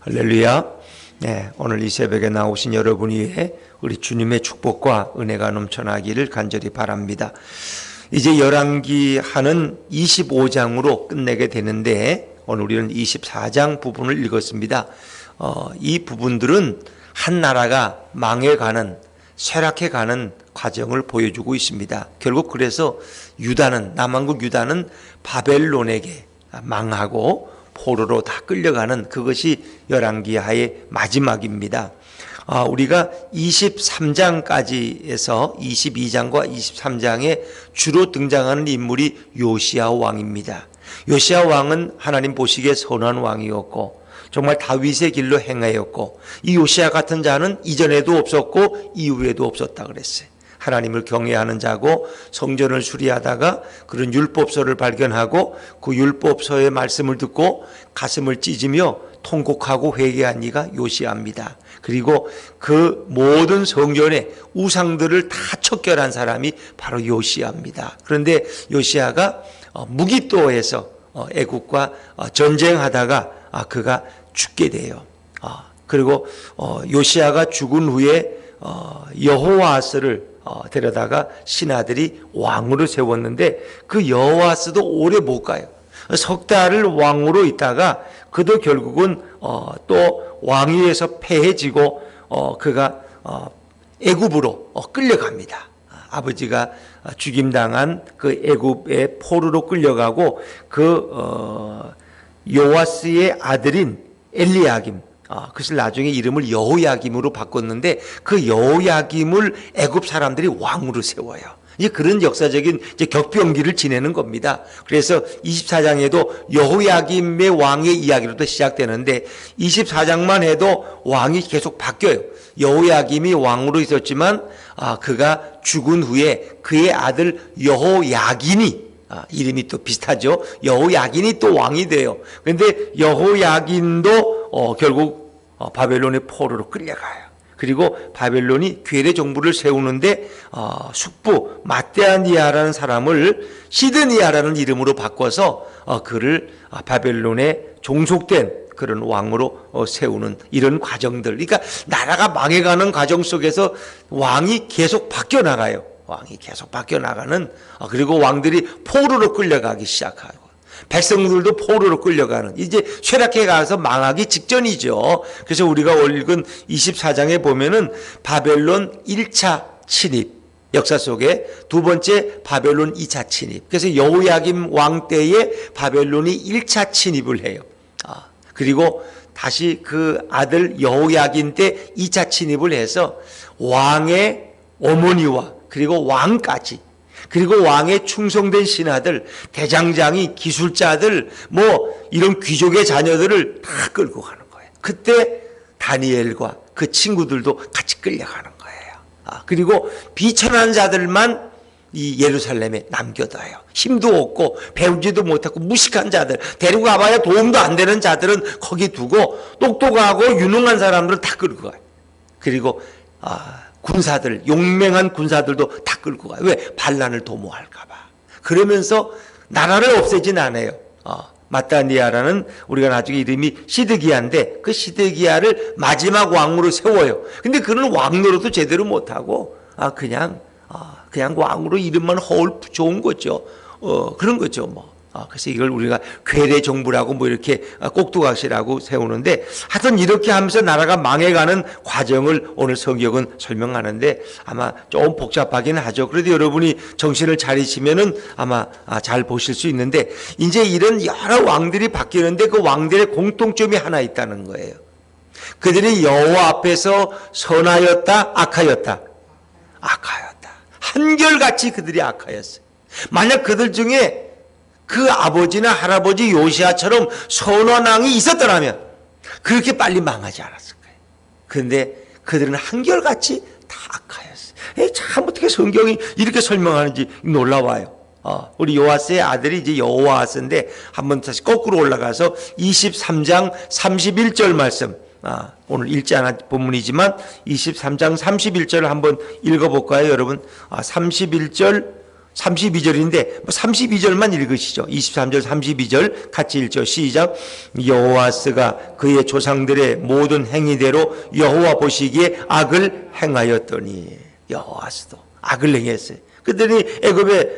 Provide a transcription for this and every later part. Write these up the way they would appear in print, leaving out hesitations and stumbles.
할렐루야. 네, 오늘 이 새벽에 나오신 여러분 위에 우리 주님의 축복과 은혜가 넘쳐나기를 간절히 바랍니다. 이제 열왕기 하는 25장으로 끝내게 되는데 오늘 우리는 24장 부분을 읽었습니다. 이 부분들은 한 나라가 망해가는, 쇠락해가는 과정을 보여주고 있습니다. 결국 그래서 남왕국 유다는 바벨론에게 망하고 포로로 다 끌려가는 그것이 열왕기하의 마지막입니다. 우리가 23장까지에서 22장과 23장에 주로 등장하는 인물이 요시야 왕입니다. 요시야 왕은 하나님 보시기에 선한 왕이었고 정말 다윗의 길로 행하였고 이 요시야 같은 자는 이전에도 없었고 이후에도 없었다 그랬어요. 하나님을 경외하는 자고 성전을 수리하다가 그런 율법서를 발견하고 그 율법서의 말씀을 듣고 가슴을 찢으며 통곡하고 회개한 이가 요시야입니다. 그리고 그 모든 성전의 우상들을 다 척결한 사람이 바로 요시야입니다. 그런데 요시야가 무기또에서 애국과 전쟁하다가 그가 죽게 돼요. 그리고 요시야가 죽은 후에 여호와스를 데려다가 신하들이 왕으로 세웠는데 그 여호와스도 오래 못 가요. 석 달을 왕으로 있다가 그도 결국은 또 왕위에서 패해지고 그가 애굽으로 끌려갑니다. 아버지가 죽임당한 그 애굽의 포로로 끌려가고 그 요아스의 아들인 엘리야김, 그것을 나중에 이름을 여호야김으로 바꿨는데 그 여호야김을 애굽 사람들이 왕으로 세워요. 이제 그런 역사적인 격변기를 지내는 겁니다. 그래서 24장에도 여호야김의 왕의 이야기로도 시작되는데 24장만 해도 왕이 계속 바뀌어요. 여호야김이 왕으로 있었지만 그가 죽은 후에 그의 아들 여호야긴이 이름이 또 비슷하죠. 여호야긴이 또 왕이 돼요. 그런데 여호야긴도 결국 바벨론의 포로로 끌려가요. 그리고 바벨론이 괴뢰 정부를 세우는데 숙부 마떼아니아라는 사람을 시드니아라는 이름으로 바꿔서 그를 바벨론에 종속된 그런 왕으로 세우는 이런 과정들. 그러니까 나라가 망해가는 과정 속에서 왕이 계속 바뀌어 나가요. 왕이 계속 바뀌어 나가는, 그리고 왕들이 포로로 끌려가기 시작하고 백성들도 포로로 끌려가는, 이제 쇠락해 가서 망하기 직전이죠. 그래서 우리가 읽은 24장에 보면은 바벨론 1차 침입, 역사 속에 두 번째 바벨론 2차 침입. 그래서 여호야김 왕 때에 바벨론이 1차 침입을 해요. 그리고 다시 그 아들 여호야긴 때 2차 침입을 해서 왕의 어머니와 그리고 왕까지, 그리고 왕의 충성된 신하들, 대장장이, 기술자들, 이런 귀족의 자녀들을 다 끌고 가는 거예요. 그때 다니엘과 그 친구들도 같이 끌려가는 거예요. 그리고 비천한 자들만 이 예루살렘에 남겨둬요. 힘도 없고 배우지도 못하고 무식한 자들, 데리고 가봐야 도움도 안 되는 자들은 거기 두고 똑똑하고 유능한 사람들은 다 끌고 가요. 그리고 군사들, 용맹한 군사들도 다 끌고 가요. 왜? 반란을 도모할까 봐. 그러면서 나라를 없애진 않아요. 마따니아라는, 우리가 나중에 이름이 시드기야인데 그 시드기야를 마지막 왕으로 세워요. 근데 그는 왕 노릇도 제대로 못하고 그냥 왕으로 이름만 허울 좋은 거죠. 그런 거죠. 그래서 이걸 우리가 괴뢰 정부라고 이렇게 꼭두각시라고 세우는데, 하여튼 이렇게 하면서 나라가 망해가는 과정을 오늘 성경은 설명하는데 아마 좀 복잡하긴 하죠. 그래도 여러분이 정신을 차리시면은 아마 잘 보실 수 있는데, 이제 이런 여러 왕들이 바뀌는데 그 왕들의 공통점이 하나 있다는 거예요. 그들이 여호와 앞에서 선하였다, 악하였다. 한결같이 그들이 악하였어요. 만약 그들 중에 그 아버지나 할아버지 요시야처럼 선한 왕이 있었더라면 그렇게 빨리 망하지 않았을 거예요. 그런데 그들은 한결같이 다 악하였어요. 참 어떻게 성경이 이렇게 설명하는지 놀라워요. 우리 요아스의 아들이 이제 여호아스인데 한번 다시 거꾸로 올라가서 23장 31절 말씀, 오늘 읽지 않은 본문이지만 23장 31절을 한번 읽어볼까요, 여러분? 31절 32절인데 32절만 읽으시죠. 23절 32절 같이 읽죠. 시작. 여호와스가 그의 조상들의 모든 행위대로 여호와 보시기에 악을 행하였더니, 여호와스도 악을 행했어요. 그들이 애굽에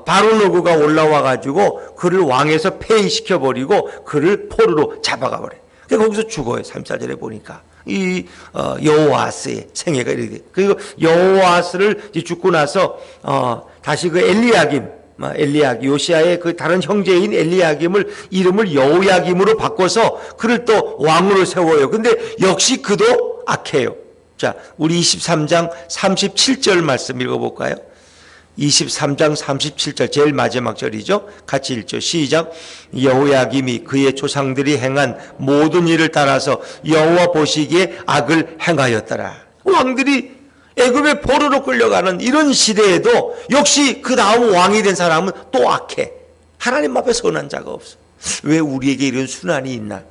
바로노고가 올라와 가지고 그를 왕에서 폐위시켜버리고 그를 포로로 잡아가 버려요. 거기서 죽어요. 34절에 보니까 이 여호와스의 생애가 이렇게 돼. 그리고 여호와스를 죽고 나서 다시 그 엘리야김 요시아의 그 다른 형제인 엘리야김을 이름을 여호야김으로 바꿔서 그를 또 왕으로 세워요. 근데 역시 그도 악해요. 자, 우리 23장 37절 말씀 읽어볼까요? 23장 37절 제일 마지막 절이죠. 같이 읽죠. 시작. 여호야김이 그의 조상들이 행한 모든 일을 따라서 여호와 보시기에 악을 행하였더라. 왕들이 애굽의 포로로 끌려가는 이런 시대에도 역시 그 다음 왕이 된 사람은 또 악해. 하나님 앞에 선한 자가 없어. 왜 우리에게 이런 순환이 있나?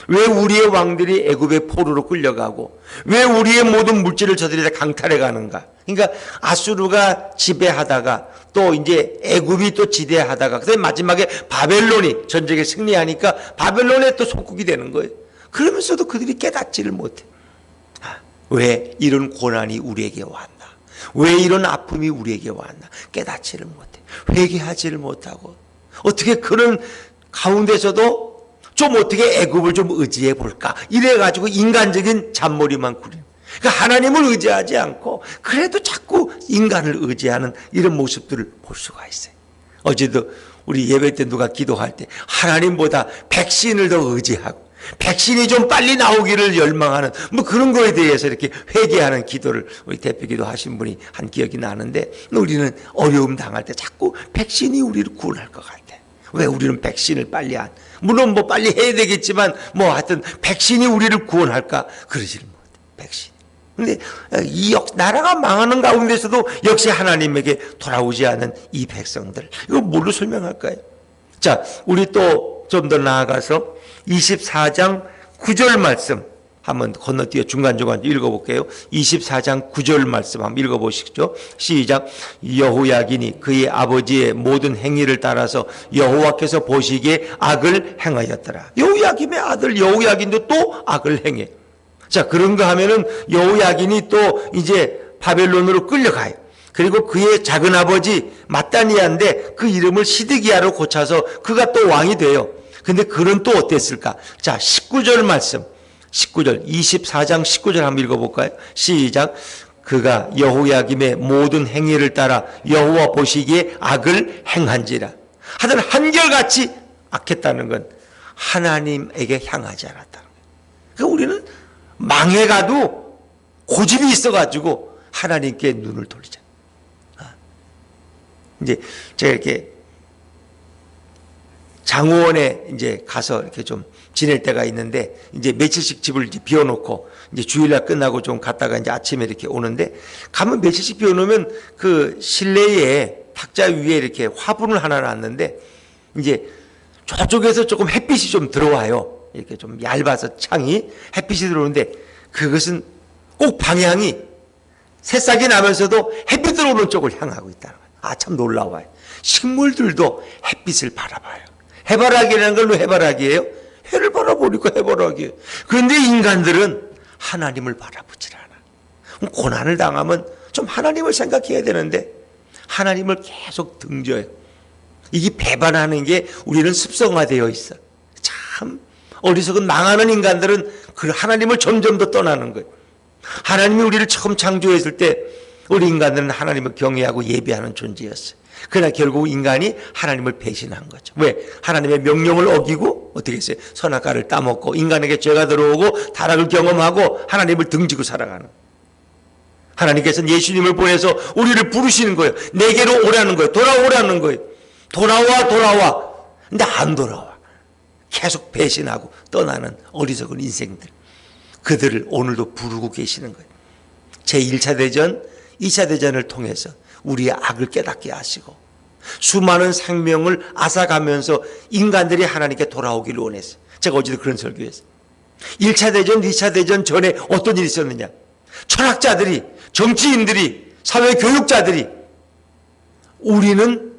왜 우리의 왕들이 애굽의 포로로 끌려가고 왜 우리의 모든 물질을 저들이 다 강탈해 가는가? 그러니까 아수르가 지배하다가 또 이제 애굽이 또 지배하다가 그다음에 마지막에 바벨론이 전쟁에 승리하니까 바벨론에 또 속국이 되는 거예요. 그러면서도 그들이 깨닫지를 못해. 왜 이런 고난이 우리에게 왔나? 왜 이런 아픔이 우리에게 왔나? 깨닫지를 못해. 회개하지를 못하고 어떻게 그런 가운데서도 좀 어떻게 애굽을 좀 의지해 볼까? 이래가지고 인간적인 잔머리만 꾸리는. 그러니까 하나님을 의지하지 않고 그래도 자꾸 인간을 의지하는 이런 모습들을 볼 수가 있어요. 어제도 우리 예배 때 누가 기도할 때 하나님보다 백신을 더 의지하고 백신이 좀 빨리 나오기를 열망하는 뭐 그런 거에 대해서 이렇게 회개하는 기도를 우리 대표기도 하신 분이 한 기억이 나는데, 우리는 어려움 당할 때 자꾸 백신이 우리를 구원할 것 같아. 왜 우리는 백신을 빨리 안, 물론 뭐 빨리 해야 되겠지만 뭐 하여튼 백신이 우리를 구원할까? 그러지를 못해. 백신. 근데 이 나라가 망하는 가운데서도 역시 하나님에게 돌아오지 않은 이 백성들, 이거 뭘로 설명할까요? 자, 우리 또 좀 더 나아가서 24장 9절 말씀 한번 건너뛰어 중간중간 읽어볼게요. 24장 9절 말씀 한번 읽어보시죠. 시작. 여호야긴이 그의 아버지의 모든 행위를 따라서 여호와께서 보시기에 악을 행하였더라. 여호야김의 아들 여호야긴도 또 악을 행해. 자, 그런가 하면은 여호야긴이 또 이제 바벨론으로 끌려가요. 그리고 그의 작은 아버지 마따니아인데 그 이름을 시드기야로 고쳐서 그가 또 왕이 돼요. 근데 그는 또 어땠을까? 자, 19절 말씀. 19절, 24장 19절 한번 읽어볼까요? 시작. 그가 여호야김의 모든 행위를 따라 여호와 보시기에 악을 행한지라. 하여튼 한결같이 악했다는 건 하나님에게 향하지 않았다는 거예요. 그러니까 우리는 망해가도 고집이 있어가지고 하나님께 눈을 돌리자. 이제 제가 이렇게 장호원에 이제 가서 이렇게 좀 지낼 때가 있는데, 이제 며칠씩 집을 이제 비워놓고 이제 주일날 끝나고 좀 갔다가 이제 아침에 이렇게 오는데, 가면 며칠씩 비워놓으면 그 실내에 탁자 위에 이렇게 화분을 하나 놨는데, 이제 저쪽에서 조금 햇빛이 좀 들어와요. 이렇게 좀 얇아서 창이 햇빛이 들어오는데, 그것은 꼭 방향이 새싹이 나면서도 햇빛 들어오는 쪽을 향하고 있다는 거예요. 아, 참 놀라워요. 식물들도 햇빛을 바라봐요. 해바라기라는 걸로 해바라기예요? 해를 바라보니까 해바라기예요. 그런데 인간들은 하나님을 바라보질 않아. 고난을 당하면 좀 하나님을 생각해야 되는데 하나님을 계속 등져요. 이게 배반하는 게 우리는 습성화되어 있어. 참 어리석은 망하는 인간들은 그 하나님을 점점 더 떠나는 거예요. 하나님이 우리를 처음 창조했을 때 우리 인간들은 하나님을 경외하고 예배하는 존재였어요. 그러나 결국 인간이 하나님을 배신한 거죠. 왜? 하나님의 명령을 어기고 어떻게 했어요? 선악과를 따먹고 인간에게 죄가 들어오고 타락을 경험하고 하나님을 등지고 살아가는. 하나님께서는 예수님을 보내서 우리를 부르시는 거예요. 내게로 오라는 거예요. 돌아오라는 거예요. 돌아와. 근데 안 돌아와. 계속 배신하고 떠나는 어리석은 인생들. 그들을 오늘도 부르고 계시는 거예요. 제1차 대전, 2차 대전을 통해서 우리의 악을 깨닫게 하시고 수많은 생명을 앗아가면서 인간들이 하나님께 돌아오기를 원했어요. 제가 어제도 그런 설교했어요. 1차 대전, 2차 대전 전에 어떤 일이 있었느냐. 철학자들이, 정치인들이, 사회교육자들이 우리는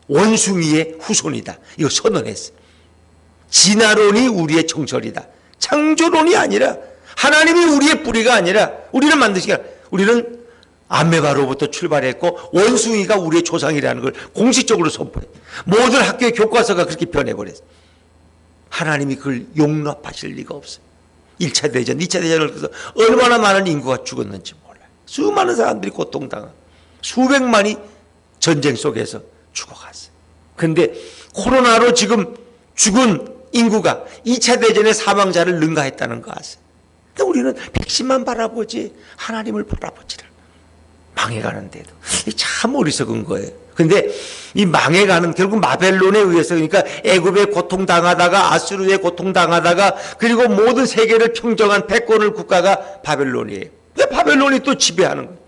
원숭이의 후손이다. 이거 선언했어요. 진화론이 우리의 정설이다. 창조론이 아니라, 하나님이 우리의 뿌리가 아니라, 우리는 만드시기 아니라, 우리는 아메바로부터 출발했고 원숭이가 우리의 조상이라는 걸 공식적으로 선포해. 모든 학교의 교과서가 그렇게 변해버렸어요. 하나님이 그걸 용납하실 리가 없어요. 1차 대전, 2차 대전을 통해서 얼마나 많은 인구가 죽었는지 몰라요. 수많은 사람들이 고통당하고 수백만이 전쟁 속에서 죽어갔어요. 그런데 코로나로 지금 죽은 인구가 2차 대전의 사망자를 능가했다는 거 아세요? 근데 우리는 백신만 바라보지 하나님을 바라보지를 망해가는데도 참 어리석은 거예요. 근데 이 망해가는 결국 바벨론에 의해서, 그러니까 애굽에 고통당하다가 아수르에 고통당하다가 그리고 모든 세계를 평정한 패권을 국가가 바벨론이에요. 근데 바벨론이 또 지배하는 거예요.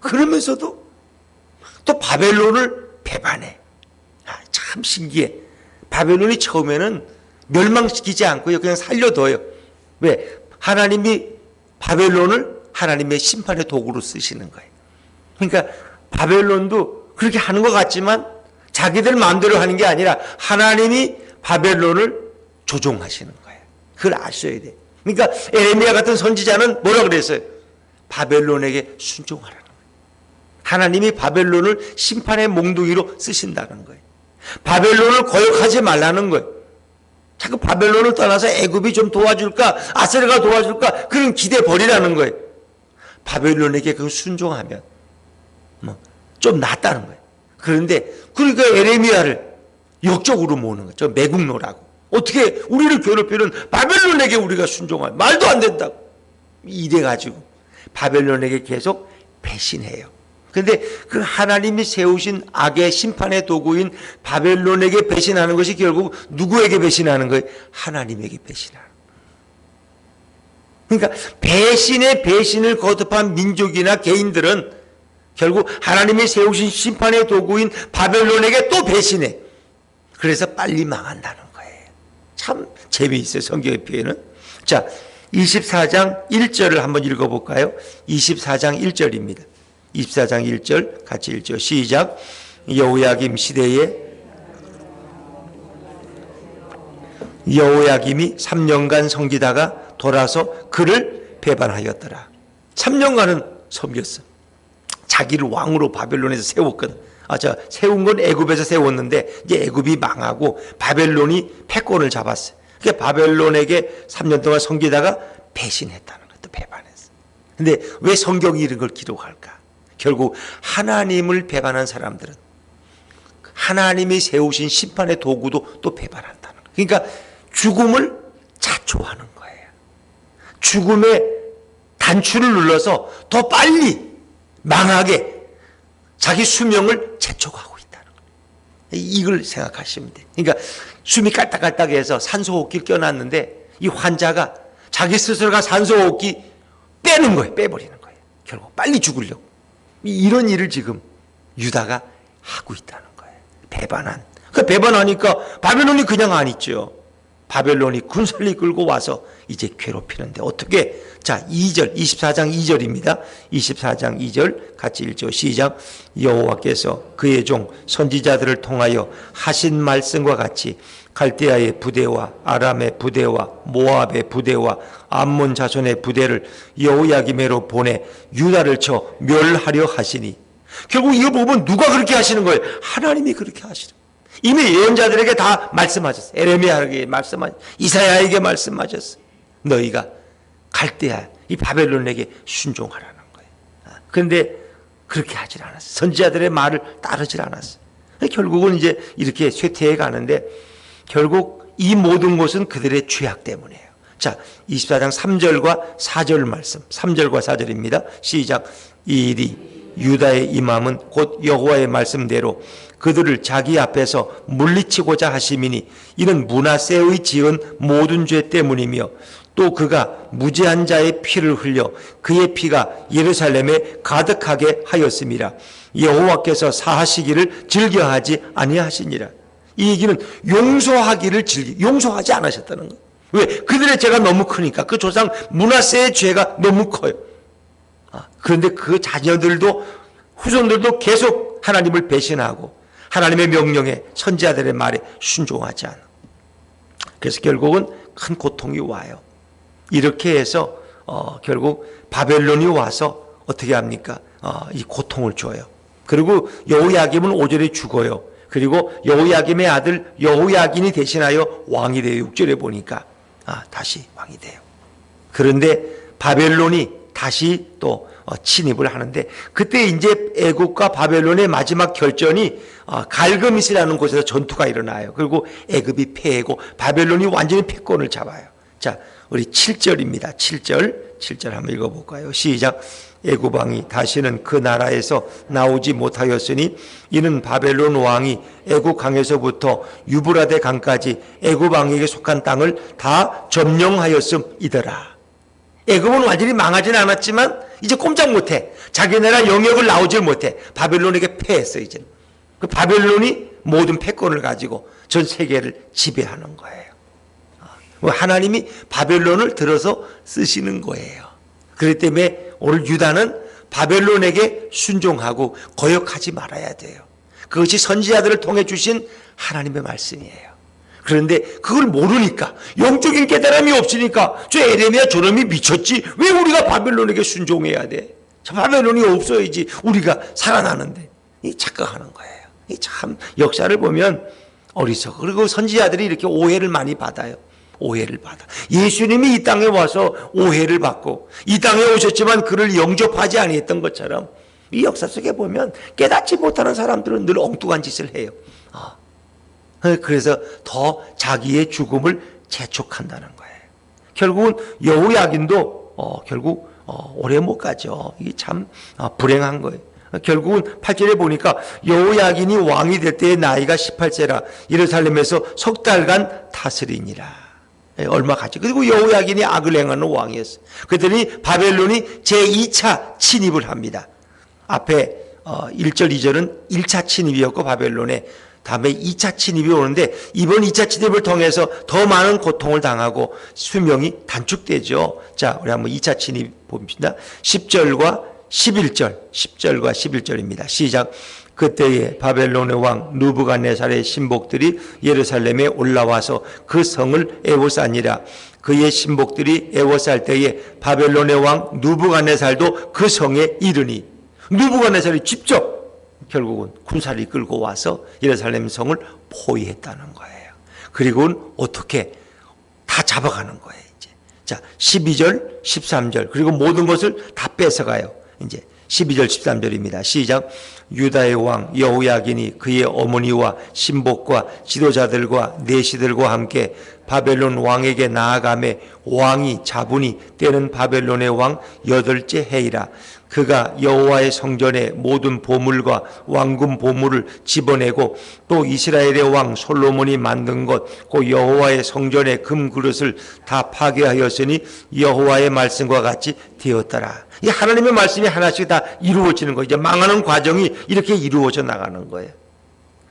그러면서도 또 바벨론을 배반해. 참 신기해. 바벨론이 처음에는 멸망시키지 않고요, 그냥 살려둬요. 왜? 하나님이 바벨론을 하나님의 심판의 도구로 쓰시는 거예요. 그러니까 바벨론도 그렇게 하는 것 같지만 자기들 마음대로 하는 게 아니라 하나님이 바벨론을 조종하시는 거예요. 그걸 아셔야 돼요. 그러니까 에레미야 같은 선지자는 뭐라 그랬어요? 바벨론에게 순종하라는 거예요. 하나님이 바벨론을 심판의 몽둥이로 쓰신다는 거예요. 바벨론을 거역하지 말라는 거예요. 자꾸 바벨론을 떠나서 애굽이 좀 도와줄까, 아세르가 도와줄까, 그런 기대 버리라는 거예요. 바벨론에게 그 순종하면 좀 낫다는 거예요. 그런데 그러니까 에레미야를 역적으로 모으는 거죠. 매국노라고. 어떻게 우리를 괴롭히는 바벨론에게 우리가 순종할, 말도 안 된다고. 이래가지고 바벨론에게 계속 배신해요. 그런데 그 하나님이 세우신 악의 심판의 도구인 바벨론에게 배신하는 것이 결국 누구에게 배신하는 거예요? 하나님에게 배신하는 거예요. 그러니까 배신의 배신을 거듭한 민족이나 개인들은 결국 하나님이 세우신 심판의 도구인 바벨론에게 또 배신해. 그래서 빨리 망한다는 거예요. 참 재미있어요, 성경의 표현은. 자, 24장 1절을 한번 읽어볼까요? 24장 1절입니다. 24장 1절 같이 읽죠. 시작. 여호야김 시대에 여호야김이 3년간 섬기다가 돌아서 그를 배반하였더라. 3년간은 섬겼어. 자기를 왕으로 바벨론에서 세웠거든. 세운 건 애굽에서 세웠는데 이제 애굽이 망하고 바벨론이 패권을 잡았어요. 그러니까 바벨론에게 3년 동안 섬기다가 배신했다는 것도 배반했어. 근데 왜 성경이 이런 걸 기록할까? 결국 하나님을 배반한 사람들은 하나님이 세우신 심판의 도구도 또 배반한다는 거예요. 그러니까 죽음을 자초하는 거예요. 죽음의 단추를 눌러서 더 빨리 망하게 자기 수명을 재촉하고 있다는 거예요. 이걸 생각하시면 돼요. 그러니까 숨이 깔딱깔딱해서 산소호흡기를 껴놨는데 이 환자가 자기 스스로가 산소호흡기 빼는 거예요. 빼버리는 거예요. 결국 빨리 죽으려고. 이런 일을 지금 유다가 하고 있다는 거예요. 배반한. 그 배반하니까 바벨론이 그냥 안 있죠. 바벨론이 군사를 이끌고 와서 이제 괴롭히는데 어떻게? 자, 2절, 24장 2절입니다. 24장 2절 같이 읽죠. 시작. 여호와께서 그의 종 선지자들을 통하여 하신 말씀과 같이 갈대아의 부대와 아람의 부대와 모압의 부대와 암몬 자손의 부대를 여호야김에로 보내 유다를 쳐 멸하려 하시니. 결국 이거 보면 누가 그렇게 하시는 거예요? 하나님이 그렇게 하시는 거예요. 이미 예언자들에게 다 말씀하셨어요. 에레미야에게 말씀하셨어요. 이사야에게 말씀하셨어요. 너희가 갈대아 이 바벨론에게 순종하라는 거예요. 그런데 그렇게 하질 않았어요. 선지자들의 말을 따르질 않았어요. 결국은 이제 이렇게 쇠퇴해 가는데 결국 이 모든 것은 그들의 죄악 때문이에요. 자, 24장 3절과 4절 말씀. 3절과 4절입니다. 시작. 이 일이 유다의 임함은 곧 여호와의 말씀대로 그들을 자기 앞에서 물리치고자 하심이니 이는 므낫세의 지은 모든 죄 때문이며 또 그가 무죄한 자의 피를 흘려 그의 피가 예루살렘에 가득하게 하였음이라. 여호와께서 사하시기를 즐겨하지 아니하시니라. 이 얘기는 용서하기를 용서하지 않으셨다는 거예요. 왜? 그들의 죄가 너무 크니까. 그 조상 므낫세의 죄가 너무 커요. 그런데 그 자녀들도 후손들도 계속 하나님을 배신하고 하나님의 명령에 선지자들의 말에 순종하지 않아. 그래서 결국은 큰 고통이 와요. 이렇게 해서 결국 바벨론이 와서 어떻게 합니까? 이 고통을 줘요. 그리고 여호야김은 오절에 죽어요. 그리고 여호야김의 아들 여호야긴이 대신하여 왕이 돼요. 6절에 보니까 다시 왕이 돼요. 그런데 바벨론이 다시 또 침입을 하는데, 그때 이제 애굽과 바벨론의 마지막 결전이 갈그미스라는 곳에서 전투가 일어나요. 그리고 애굽이 패하고 바벨론이 완전히 패권을 잡아요. 자, 우리 7절입니다. 7절 한번 읽어볼까요? 시작. 애굽 왕이 다시는 그 나라에서 나오지 못하였으니 이는 바벨론 왕이 애굽 강에서부터 유브라데 강까지 애굽 왕에게 속한 땅을 다 점령하였음이더라. 애굽은 완전히 망하지는 않았지만 이제 꼼짝 못해. 자기 나라 영역을 나오질 못해. 바벨론에게 패했어. 이제 그 바벨론이 모든 패권을 가지고 전 세계를 지배하는 거예요. 하나님이 바벨론을 들어서 쓰시는 거예요. 그렇기 때문에 오늘 유다는 바벨론에게 순종하고 거역하지 말아야 돼요. 그것이 선지자들을 통해 주신 하나님의 말씀이에요. 그런데 그걸 모르니까, 영적인 깨달음이 없으니까 저 에레미야 저놈이 미쳤지, 왜 우리가 바벨론에게 순종해야 돼? 저 바벨론이 없어야지 우리가 살아나는데, 이 착각하는 거예요. 이 참 역사를 보면 어리석어. 그리고 선지자들이 이렇게 오해를 많이 받아요. 오해를 받아. 예수님이 이 땅에 와서 오해를 받고 이 땅에 오셨지만 그를 영접하지 아니했던 것처럼 이 역사 속에 보면 깨닫지 못하는 사람들은 늘 엉뚱한 짓을 해요. 그래서 더 자기의 죽음을 재촉한다는 거예요. 결국은 여호야긴도 결국 오래 못 가죠. 이게 참 불행한 거예요. 결국은 8절에 보니까 여호야긴이 왕이 될 때의 나이가 18세라 예루살렘에서 석 달간 다스리니라. 얼마 갔죠. 그리고 여호야긴이 악을 행하는 왕이었어요. 그랬더니 바벨론이 제2차 침입을 합니다. 앞에 1절 2절은 1차 침입이었고 바벨론에, 다음에 2차 침입이 오는데 이번 2차 침입을 통해서 더 많은 고통을 당하고 수명이 단축되죠. 자, 우리 한번 2차 침입 봅시다. 10절과 11절입니다. 시작. 그때에 바벨론의 왕 느부갓네살의 신복들이 예루살렘에 올라와서 그 성을 애워싸니라. 그의 신복들이 애워쌀 때에 바벨론의 왕 느부갓네살도 그 성에 이르니, 느부갓네살이 직접 결국은 군사를 이끌고 와서 예루살렘 성을 포위했다는 거예요. 그리고는 어떻게 다 잡아가는 거예요. 이제 자, 12절 13절 그리고 모든 것을 다 뺏어가요. 이제 12절 13절입니다. 시작. 유다의 왕 여호야긴이 그의 어머니와 신복과 지도자들과 내시들과 함께 바벨론 왕에게 나아가매 왕이 잡으니 때는 바벨론의 왕 8째 해이라. 그가 여호와의 성전의 모든 보물과 왕궁 보물을 집어내고 또 이스라엘의 왕 솔로몬이 만든 것 곧 여호와의 성전의 금 그릇을 다 파괴하였으니 여호와의 말씀과 같이 되었더라. 이 하나님의 말씀이 하나씩 다 이루어지는 거예요. 이제 망하는 과정이 이렇게 이루어져 나가는 거예요.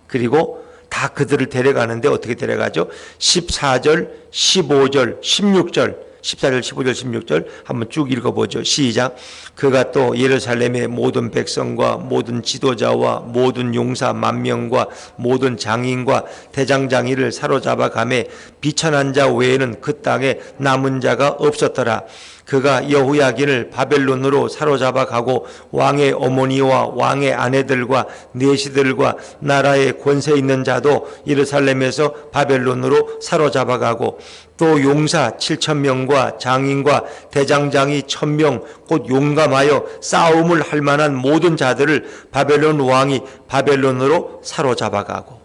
그리고 다 그들을 데려가는데 어떻게 데려가죠? 14절, 15절, 16절 14절, 15절, 16절 한번 쭉 읽어보죠. 시작. 그가 또 예루살렘의 모든 백성과 모든 지도자와 모든 용사 10,000명과 모든 장인과 대장장이를 사로잡아 가매 비천한 자 외에는 그 땅에 남은 자가 없었더라. 그가 여호야긴을 바벨론으로 사로잡아 가고 왕의 어머니와 왕의 아내들과 내시들과 나라의 권세 있는 자도 예루살렘에서 바벨론으로 사로잡아 가고 또 용사 7,000명과 장인과 대장장이 1,000명 곧 용감하여 싸움을 할 만한 모든 자들을 바벨론 왕이 바벨론으로 사로잡아 가고,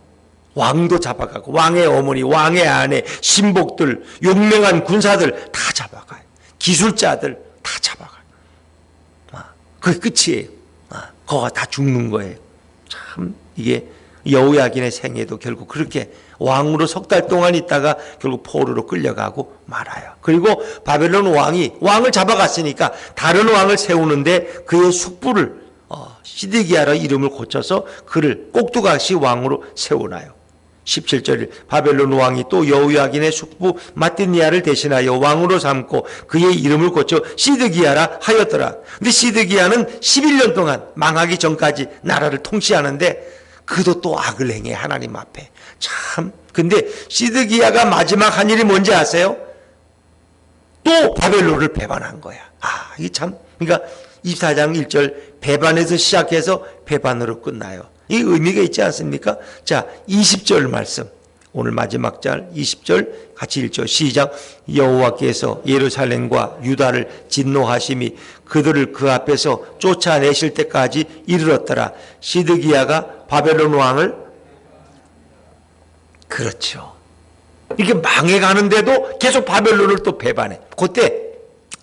왕도 잡아가고 왕의 어머니, 왕의 아내, 신복들, 용맹한 군사들 다 잡아가요. 기술자들 다 잡아가요. 그게 끝이에요. 거가 다 죽는 거예요. 참 이게 여호야긴의 생애도 결국 그렇게 왕으로 석 달 동안 있다가 결국 포로로 끌려가고 말아요. 그리고 바벨론 왕이 왕을 잡아갔으니까 다른 왕을 세우는데 그의 숙부를 시드기야라 이름을 고쳐서 그를 꼭두각시 왕으로 세우나요. 17절 바벨론 왕이 또 여호야긴의 숙부 마띠니아를 대신하여 왕으로 삼고 그의 이름을 고쳐 시드기야라 하였더라. 근데 시드기야는 11년 동안 망하기 전까지 나라를 통치하는데 그도 또 악을 행해 하나님 앞에. 참. 근데 시드기야가 마지막 한 일이 뭔지 아세요? 또 바벨론을 배반한 거야. 이게 참. 그러니까 24장 1절 배반에서 시작해서 배반으로 끝나요. 이 의미가 있지 않습니까? 자, 20절 말씀. 오늘 마지막 절 20절 같이 읽죠. 시작. 여호와께서 예루살렘과 유다를 진노하심이 그들을 그 앞에서 쫓아내실 때까지 이르렀더라. 시드기야가 바벨론 왕을 그렇죠. 이렇게 망해가는데도 계속 바벨론을 또 배반해. 그때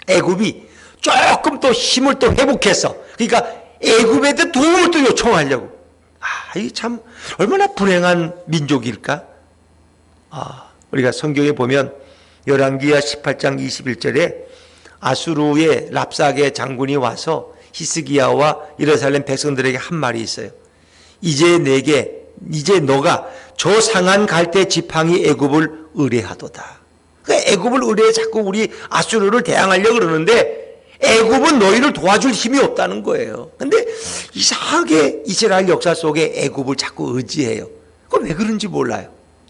애굽이 조금 또 힘을 또 회복했어. 그러니까 애굽에도 도움을 또 요청하려고. 이게 참 얼마나 불행한 민족일까? 우리가 성경에 보면 열왕기하 18장 21절에 아수르의 랍사게 장군이 와서 히스기야와 예루살렘 백성들에게 한 말이 있어요. 이제 너가 저 상한 갈대 지팡이 애굽을 의뢰하도다. 그러니까 애굽을 의뢰해 자꾸 우리 아수르를 대항하려고 그러는데 애굽은 너희를 도와줄 힘이 없다는 거예요. 근데 이상하게 이스라엘 역사 속에 애굽을 자꾸 의지해요. 그건 왜 그런지 몰라요.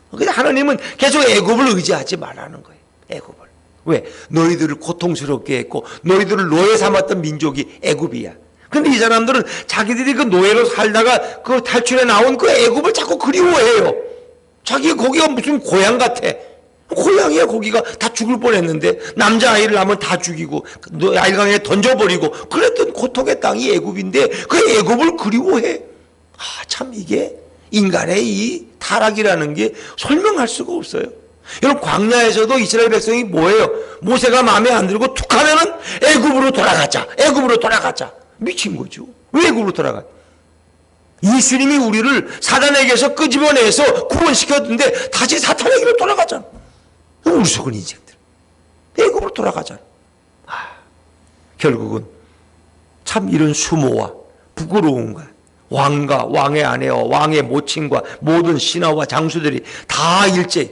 근데 하나님은 계속 애굽을 의지하지 말라는 거예요. 애굽을. 왜? 너희들을 고통스럽게 했고 너희들을 노예 삼았던 민족이 애굽이야. 근데 이 사람들은 자기들이 그 노예로 살다가 그 탈출해 나온 그 애굽을 자꾸 그리워해요. 자기 거기가 무슨 고향 같아. 고향이야. 거기가 다 죽을 뻔했는데 남자아이를 낳으면 다 죽이고 아일강에 던져버리고 그랬던 고통의 땅이 애굽인데 그 애굽을 그리워해. 참 이게 인간의 이 타락이라는 게 설명할 수가 없어요. 여러분 광야에서도 이스라엘 백성이 뭐예요? 모세가 마음에 안 들고 툭 하면은 애굽으로 돌아가자. 애굽으로 돌아가자. 미친 거죠. 왜 애굽으로 돌아가? 예수님이 우리를 사단에게서 끄집어내서 구원시켰는데 다시 사탄에게로 돌아가잖아. 어리석은 인생들. 애굽으로 돌아가잖아. 결국은 참 이런 수모와 부끄러움과 왕과 왕의 아내와 왕의 모친과 모든 신하와 장수들이 다 일제히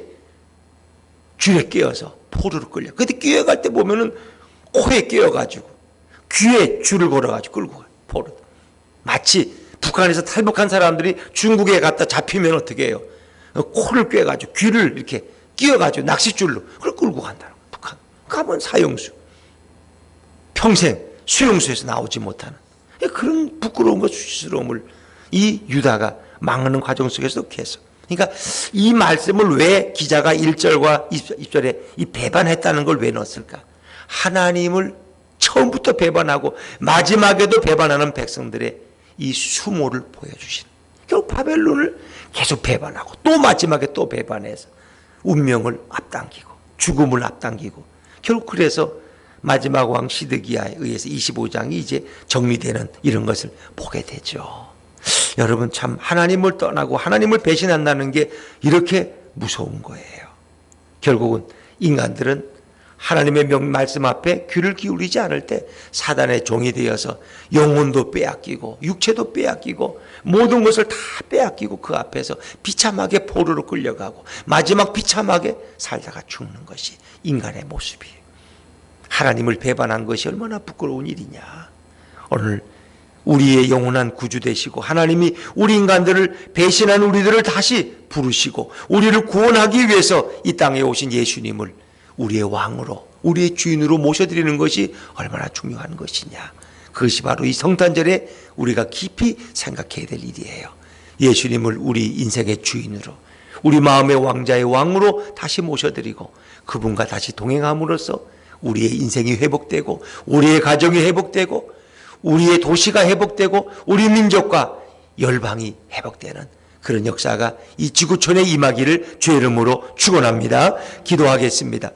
줄에 끼어서 포로로 끌려. 그때 끼어갈 때 보면은 코에 끼어가지고 귀에 줄을 걸어가지고 끌고 가요. 포로. 마치 북한에서 탈북한 사람들이 중국에 갔다 잡히면 어떻게 해요? 코를 꿰가지고 귀를 이렇게 끼어가지고 낚싯줄로 그걸 끌고 간다는 거예요. 북한. 가면 사형수. 평생 수용소에서 나오지 못하는 그런 부끄러움과 수치스러움을 이 유다가 망하는 과정 속에서 계속. 그러니까 이 말씀을 왜 기자가 1절과 20절에 이 배반했다는 걸 왜 넣었을까? 하나님을 처음부터 배반하고 마지막에도 배반하는 백성들의 이 수모를 보여주신. 결국 바벨론을 계속 배반하고 또 마지막에 또 배반해서 운명을 앞당기고 죽음을 앞당기고 결국 그래서 마지막 왕 시드기야에 의해서 25장이 이제 정리되는 이런 것을 보게 되죠. 여러분 참 하나님을 떠나고 하나님을 배신한다는 게 이렇게 무서운 거예요. 결국은 인간들은 하나님의 말씀 앞에 귀를 기울이지 않을 때 사단의 종이 되어서 영혼도 빼앗기고 육체도 빼앗기고 모든 것을 다 빼앗기고 그 앞에서 비참하게 포로로 끌려가고 마지막 비참하게 살다가 죽는 것이 인간의 모습이에요. 하나님을 배반한 것이 얼마나 부끄러운 일이냐. 오늘 우리의 영원한 구주 되시고 하나님이 우리 인간들을 배신한 우리들을 다시 부르시고 우리를 구원하기 위해서 이 땅에 오신 예수님을 우리의 왕으로 우리의 주인으로 모셔드리는 것이 얼마나 중요한 것이냐. 그것이 바로 이 성탄절에 우리가 깊이 생각해야 될 일이에요. 예수님을 우리 인생의 주인으로 우리 마음의 왕자의 왕으로 다시 모셔드리고 그분과 다시 동행함으로써 우리의 인생이 회복되고 우리의 가정이 회복되고 우리의 도시가 회복되고 우리 민족과 열방이 회복되는 그런 역사가 이 지구촌에 임하기를 주의 이름으로 축원합니다. 기도하겠습니다.